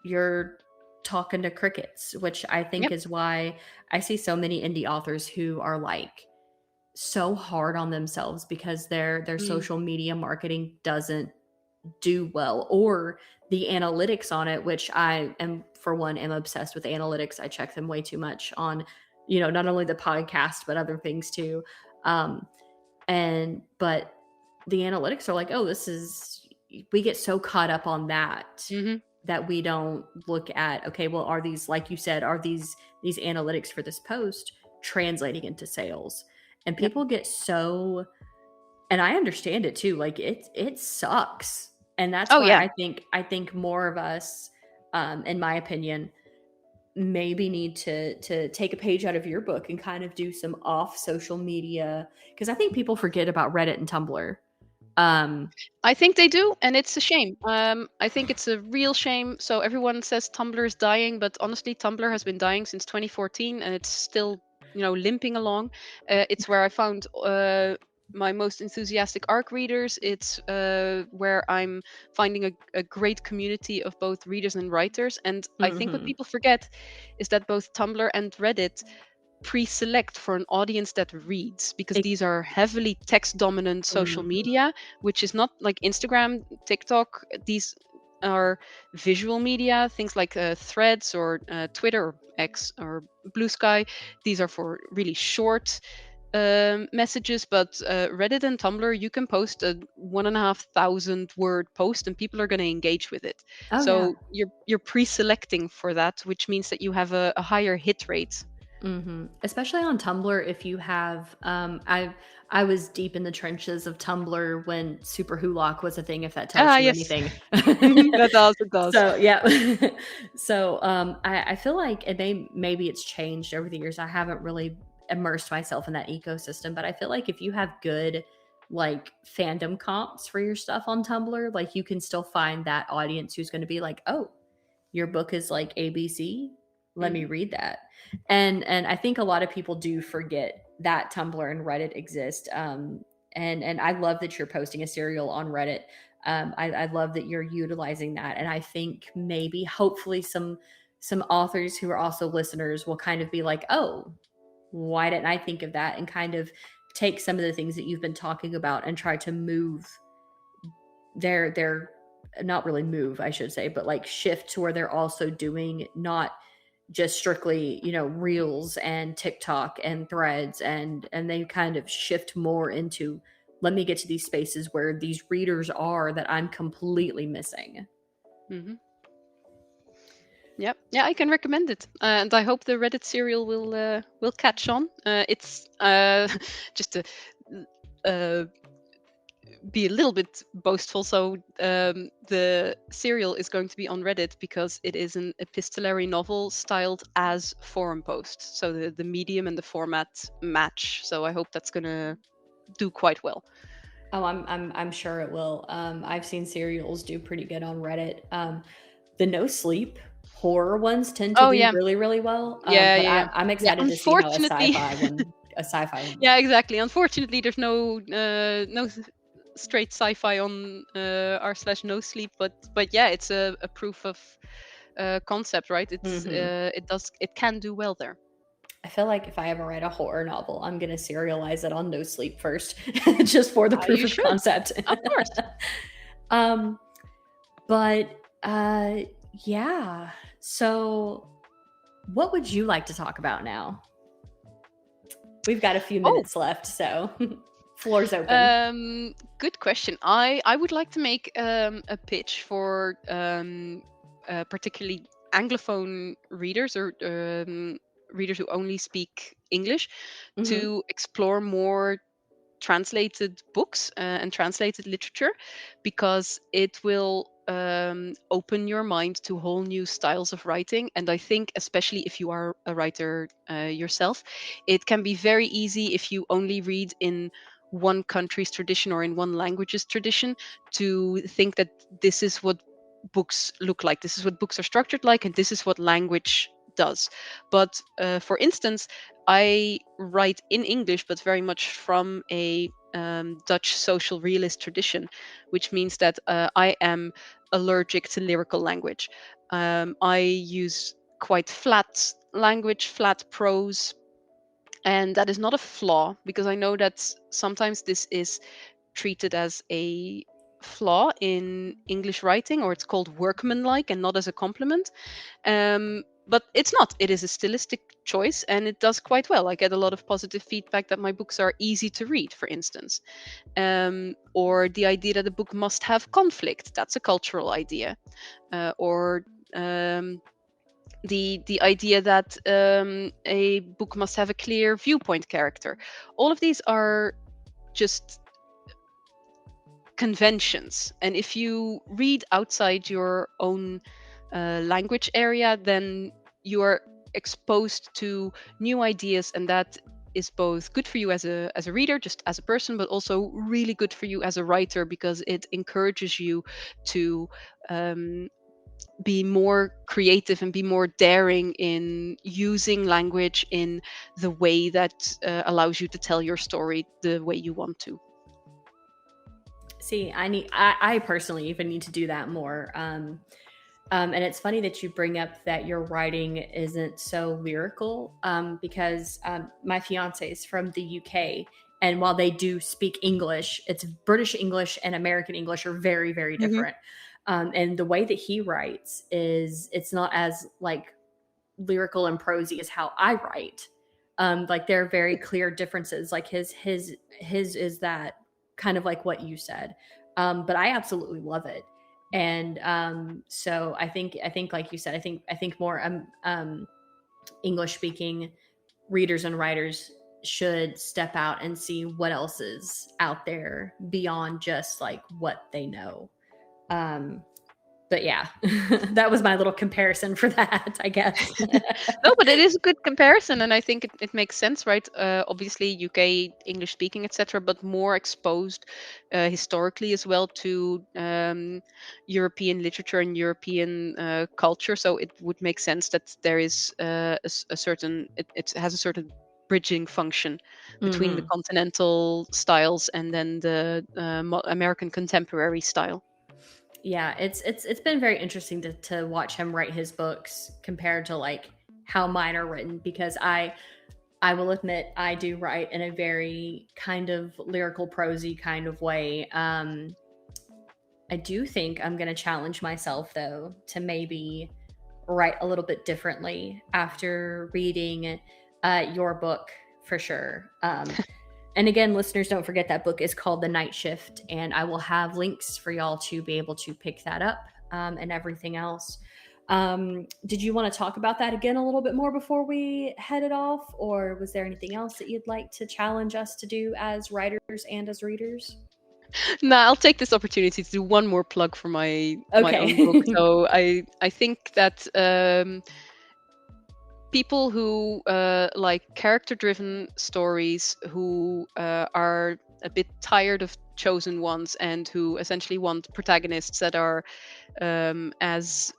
you're talking to crickets, which I think Yep. is why I see so many indie authors who are like so hard on themselves because their Mm. social media marketing doesn't do well, or the analytics on it, which I am, for one, am obsessed with analytics. I check them way too much on, not only the podcast but other things too. um and but the analytics are like, oh, this is, we get so caught up on that Hmm. that we don't look at, okay, well, are these, like you said, are these analytics for this post translating into sales? And Yep. people get so, and I understand it too, like it sucks. And that's Oh why yeah. I think more of us, in my opinion, maybe need to take a page out of your book and kind of do some off social media, because I think people forget about Reddit and Tumblr. I think they do, and it's a shame. I think it's a real shame. So everyone says Tumblr is dying, but honestly, Tumblr has been dying since 2014, and it's still, limping along. It's where I found my most enthusiastic ARC readers. It's where I'm finding a great community of both readers and writers. And I think what Mm-hmm. people forget is that both Tumblr and Reddit pre-select for an audience that reads, because these are heavily text dominant social media, which is not like Instagram, TikTok. These are visual media, things like Threads or Twitter or X or Blue Sky. These are for really short messages, but Reddit and Tumblr, you can post a 1,500 word post and people are going to engage with it. Oh yeah. So you're pre-selecting for that, which means that you have a higher hit rate. Especially on Tumblr, if you have, I was deep in the trenches of Tumblr when Super Hulock was a thing. If that tells you Yes. anything, That does, it does. So yeah, so I feel like maybe it's changed over the years. I haven't really immersed myself in that ecosystem, but I feel like if you have good like fandom comps for your stuff on Tumblr, like you can still find that audience who's going to be like, oh, your book is like ABC, let me read that. And I think a lot of people do forget that Tumblr and Reddit exist. And I love that you're posting a serial on Reddit. I love that you're utilizing that, and I think maybe hopefully some authors who are also listeners will kind of be like, oh, why didn't I think of that, and kind of take some of the things that you've been talking about and try to move their not really move, I should say, but like shift to where they're also doing not just strictly, reels and TikTok and threads, and they kind of shift more into, let me get to these spaces where these readers are that I'm completely missing. Yep. Yeah, I can recommend it, and I hope the Reddit serial will catch on. It's just to be a little bit boastful. So the serial is going to be on Reddit because it is an epistolary novel styled as forum post. So the medium and the format match. So I hope that's gonna do quite well. Oh, I'm sure it will. I've seen serials do pretty good on Reddit. The no sleep horror ones tend to do really, really well. But I'm excited to see how a sci-fi one. Yeah, exactly. Unfortunately, there's no straight sci-fi on r/no sleep, but yeah, it's a proof of concept, right? It can do well there. I feel like if I ever write a horror novel, I'm gonna serialize it on no sleep first, just for the proof of concept. Of course. But yeah. So, what would you like to talk about now? We've got a few minutes left, so floor's open. Good question. I would like to make a pitch for particularly Anglophone readers or readers who only speak English to explore more translated books and translated literature, because it will open your mind to whole new styles of writing. And I think especially if you are a writer yourself, it can be very easy if you only read in one country's tradition or in one language's tradition to think that this is what books look like, this is what books are structured like, and this is what language does. But for instance, I write in English, but very much from a Dutch social realist tradition, which means that I am allergic to lyrical language. I use quite flat language, flat prose, and that is not a flaw, because I know that sometimes this is treated as a flaw in English writing, or it's called workmanlike and not as a compliment. But it's not. It is a stylistic choice, and it does quite well. I get a lot of positive feedback that my books are easy to read, for instance. Or the idea that a book must have conflict. That's a cultural idea. Or the idea that a book must have a clear viewpoint character. All of these are just conventions, and if you read outside your own language area, then you are exposed to new ideas, and that is both good for you as a reader, just as a person, but also really good for you as a writer, because it encourages you to be more creative and be more daring in using language in the way that allows you to tell your story the way you want to. See, I personally even need to do that more. And it's funny that you bring up that your writing isn't so lyrical, because my fiance is from the UK, and while they do speak English, it's British English and American English are very, very Hmm. different. And the way that he writes it's not as like lyrical and prosy as how I write. Like there are very clear differences. Like his is that kind of like what you said. But I absolutely love it. And so I think like you said, I think more English speaking readers and writers should step out and see what else is out there beyond just like what they know. Um, but yeah, that was my little comparison for that, I guess. No, but it is a good comparison, and I think it makes sense, right? Obviously, UK English speaking, etc., but more exposed historically as well to European literature and European culture. So it would make sense that there is a certain it has a certain bridging function between the Hmm. continental styles and then the American contemporary style. Yeah, it's been very interesting to watch him write his books compared to like how mine are written, because I will admit I do write in a very kind of lyrical prosy kind of way. I do think I'm going to challenge myself though to maybe write a little bit differently after reading your book for sure. And again, listeners, don't forget that book is called The Night Shift, and I will have links for y'all to be able to pick that up, and everything else. Did you want to talk about that again a little bit more before we headed off, or was there anything else that you'd like to challenge us to do as writers and as readers? Nah, I'll take this opportunity to do one more plug for my own book. Okay. So I think that people who like character-driven stories, who are a bit tired of chosen ones, and who essentially want protagonists that are as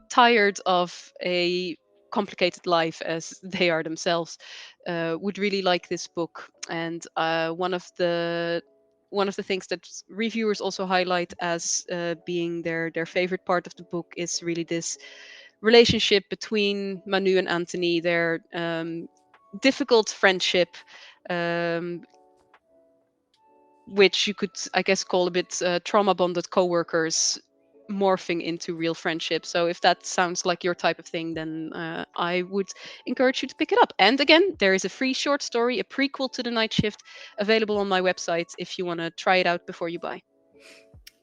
tired of a complicated life as they are themselves, would really like this book. And one of the things that reviewers also highlight as being their favorite part of the book is really this relationship between Manu and Anthony, their difficult friendship, um, which you could, I guess, call a bit trauma bonded coworkers morphing into real friendship. So if that sounds like your type of thing, then I would encourage you to pick it up. And again, there is a free short story, a prequel to The Night Shift, available on my website if you want to try it out before you buy.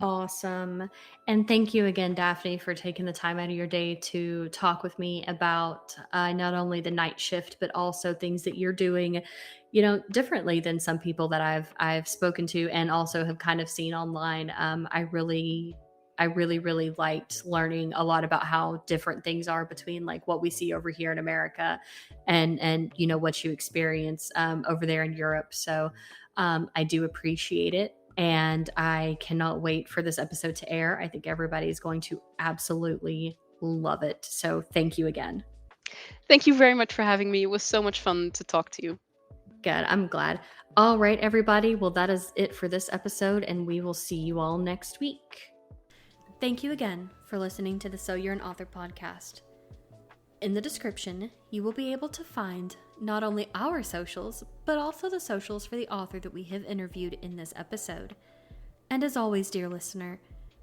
Awesome. And thank you again, Daphne, for taking the time out of your day to talk with me about not only the night shift, but also things that you're doing, differently than some people that I've spoken to and also have kind of seen online. I really liked learning a lot about how different things are between like what we see over here in America and what you experience over there in Europe. So I do appreciate it. And I cannot wait for this episode to air. I think everybody is going to absolutely love it. So thank you again. Thank you very much for having me. It was so much fun to talk to you. Good. I'm glad. All right, everybody. Well, that is it for this episode, and we will see you all next week. Thank you again for listening to the So You're an Author podcast. In the description, you will be able to find not only our socials, but also the socials for the author that we have interviewed in this episode. And as always, dear listener,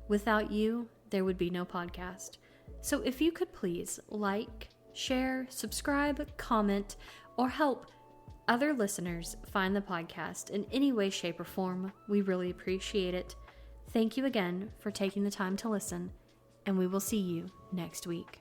without you, there would be no podcast. So if you could please like, share, subscribe, comment, or help other listeners find the podcast in any way, shape, or form, we really appreciate it. Thank you again for taking the time to listen, and we will see you next week.